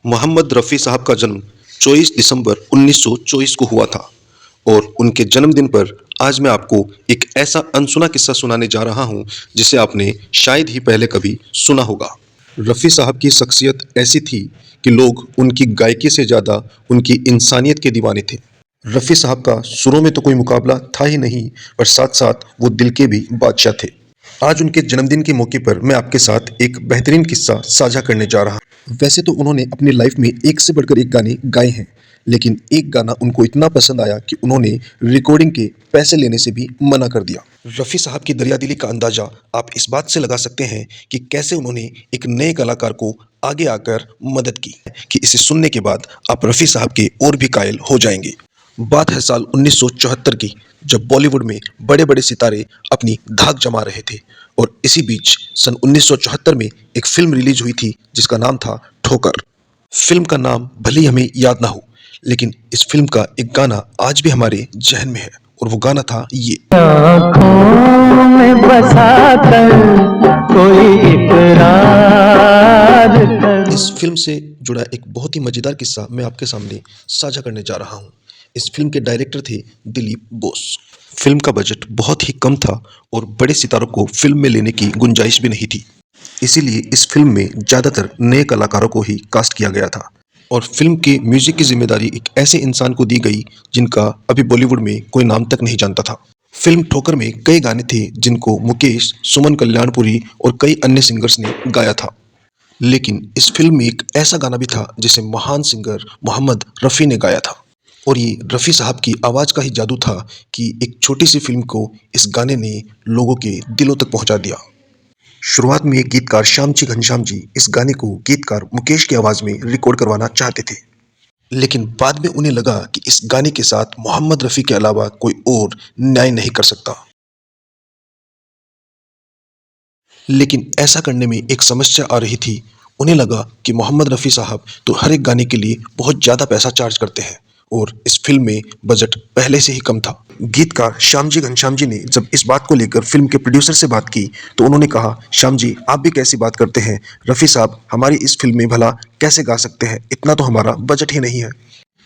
मोहम्मद रफ़ी साहब का जन्म 24 दिसंबर 1924 को हुआ था और उनके जन्मदिन पर आज मैं आपको एक ऐसा अनसुना किस्सा सुनाने जा रहा हूं जिसे आपने शायद ही पहले कभी सुना होगा। रफ़ी साहब की शख्सियत ऐसी थी कि लोग उनकी गायकी से ज़्यादा उनकी इंसानियत के दीवाने थे। रफ़ी साहब का शुरू में तो कोई मुकाबला था ही नहीं, पर साथ-साथ वो दिल के भी बादशाह थे। आज उनके जन्मदिन के मौके पर मैं आपके साथ एक बेहतरीन किस्सा साझा करने जा रहा हूं। वैसे तो उन्होंने अपनी लाइफ में एक से बढ़कर एक गाने गाए हैं, लेकिन एक गाना उनको इतना पसंद आया कि उन्होंने रिकॉर्डिंग के पैसे लेने से भी मना कर दिया। रफ़ी साहब की दरियादिली का अंदाजा आप इस बात से लगा सकते हैं कि कैसे उन्होंने एक नए कलाकार को आगे आकर मदद की कि इसे सुनने के बाद आप रफ़ी साहब के और भी कायल हो जाएंगे। बात है साल 1974 की, जब बॉलीवुड में बड़े बड़े सितारे अपनी धाक जमा रहे थे और इसी बीच सन 1974 में एक फिल्म रिलीज हुई थी जिसका नाम था ठोकर। फिल्म का नाम भले ही हमें याद ना हो, लेकिन इस फिल्म का एक गाना आज भी हमारे जहन में है और वो गाना था ये। आँखों में बसा कर कोई इकरार कर। इस फिल्म से जुड़ा एक बहुत ही मजेदार किस्सा मैं आपके सामने साझा करने जा रहा हूँ। इस फिल्म के डायरेक्टर थे दिलीप बोस। फिल्म का बजट बहुत ही कम था और बड़े सितारों को फिल्म में लेने की गुंजाइश भी नहीं थी, इसीलिए इस फिल्म में ज़्यादातर नए कलाकारों को ही कास्ट किया गया था और फिल्म के म्यूजिक की जिम्मेदारी एक ऐसे इंसान को दी गई जिनका अभी बॉलीवुड में कोई नाम तक नहीं जानता था। फिल्म ठोकर में कई गाने थे जिनको मुकेश, सुमन कल्याणपुरी और कई अन्य सिंगर्स ने गाया था, लेकिन इस फिल्म में एक ऐसा गाना भी था जिसे महान सिंगर मोहम्मद रफ़ी ने गाया था और ये रफ़ी साहब की आवाज़ का ही जादू था कि एक छोटी सी फिल्म को इस गाने ने लोगों के दिलों तक पहुंचा दिया। शुरुआत में गीतकार श्यामजी घनश्याम जी इस गाने को गीतकार मुकेश की आवाज़ में रिकॉर्ड करवाना चाहते थे, लेकिन बाद में उन्हें लगा कि इस गाने के साथ मोहम्मद रफ़ी के अलावा कोई और न्याय नहीं कर सकता। लेकिन ऐसा करने में एक समस्या आ रही थी। उन्हें लगा कि मोहम्मद रफ़ी साहब तो हर एक गाने के लिए बहुत ज़्यादा पैसा चार्ज करते हैं और इस फिल्म में बजट पहले से ही कम था। गीतकार श्यामजी घनश्याम जी ने जब इस बात को लेकर फिल्म के प्रोड्यूसर से बात की तो उन्होंने कहा, श्याम जी आप भी कैसी बात करते हैं, रफ़ी साहब हमारी इस फिल्म में भला कैसे गा सकते हैं, इतना तो हमारा बजट ही नहीं है।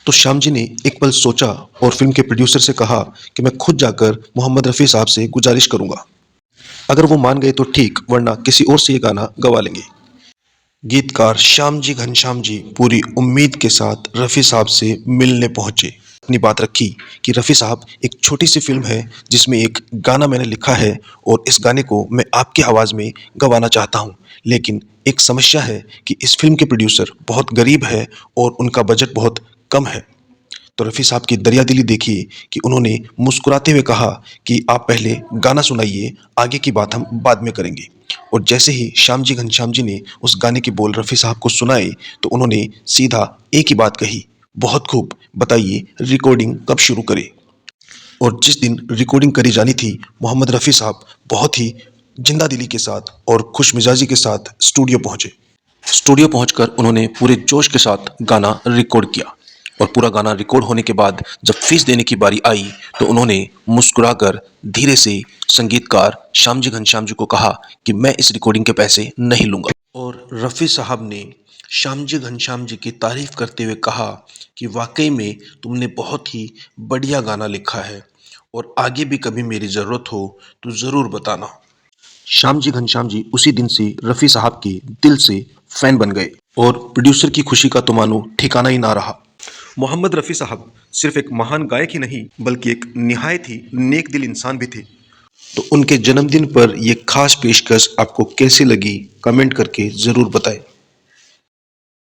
तो श्याम जी ने एक पल सोचा और फिल्म के प्रोड्यूसर से कहा कि मैं खुद जाकर मोहम्मद रफ़ी साहब से गुजारिश करूँगा, अगर वो मान गए तो ठीक, वरना किसी और से ये गाना गवा लेंगे। गीतकार श्यामजी घनश्याम जी पूरी उम्मीद के साथ रफ़ी साहब से मिलने पहुंचे। अपनी बात रखी कि रफ़ी साहब एक छोटी सी फिल्म है जिसमें एक गाना मैंने लिखा है और इस गाने को मैं आपकी आवाज़ में गवाना चाहता हूं, लेकिन एक समस्या है कि इस फिल्म के प्रोड्यूसर बहुत गरीब है और उनका बजट बहुत कम है। तो रफ़ी साहब की दरियादिली देखिए कि उन्होंने मुस्कुराते हुए कहा कि आप पहले गाना सुनाइए, आगे की बात हम बाद में करेंगे। और जैसे ही श्यामजी घनश्याम जी ने उस गाने के बोल रफ़ी साहब को सुनाए तो उन्होंने सीधा एक ही बात कही, बहुत खूब, बताइए रिकॉर्डिंग कब शुरू करें। और जिस दिन रिकॉर्डिंग करी जानी थी, मोहम्मद रफ़ी साहब बहुत ही जिंदा दिली के साथ और खुश मिजाजी के साथ स्टूडियो पहुंचे। स्टूडियो पहुंचकर उन्होंने पूरे जोश के साथ गाना रिकॉर्ड किया और पूरा गाना रिकॉर्ड होने के बाद जब फीस देने की बारी आई तो उन्होंने मुस्कुराकर धीरे से संगीतकार श्यामजी घनश्याम जी को कहा कि मैं इस रिकॉर्डिंग के पैसे नहीं लूँगा। और रफ़ी साहब ने श्यामजी घनश्याम जी की तारीफ़ करते हुए कहा कि वाकई में तुमने बहुत ही बढ़िया गाना लिखा है और आगे भी कभी मेरी ज़रूरत हो तो ज़रूर बताना। श्यामजी घनश्याम जी उसी दिन से रफ़ी साहब के दिल से फ़ैन बन गए और प्रोड्यूसर की खुशी का तो मानो ठिकाना ही ना रहा। मोहम्मद रफ़ी साहब सिर्फ एक महान गायक ही नहीं बल्कि एक निहायत ही नेक दिल इंसान भी थे। तो उनके जन्मदिन पर यह खास पेशकश आपको कैसी लगी, कमेंट करके ज़रूर बताएं।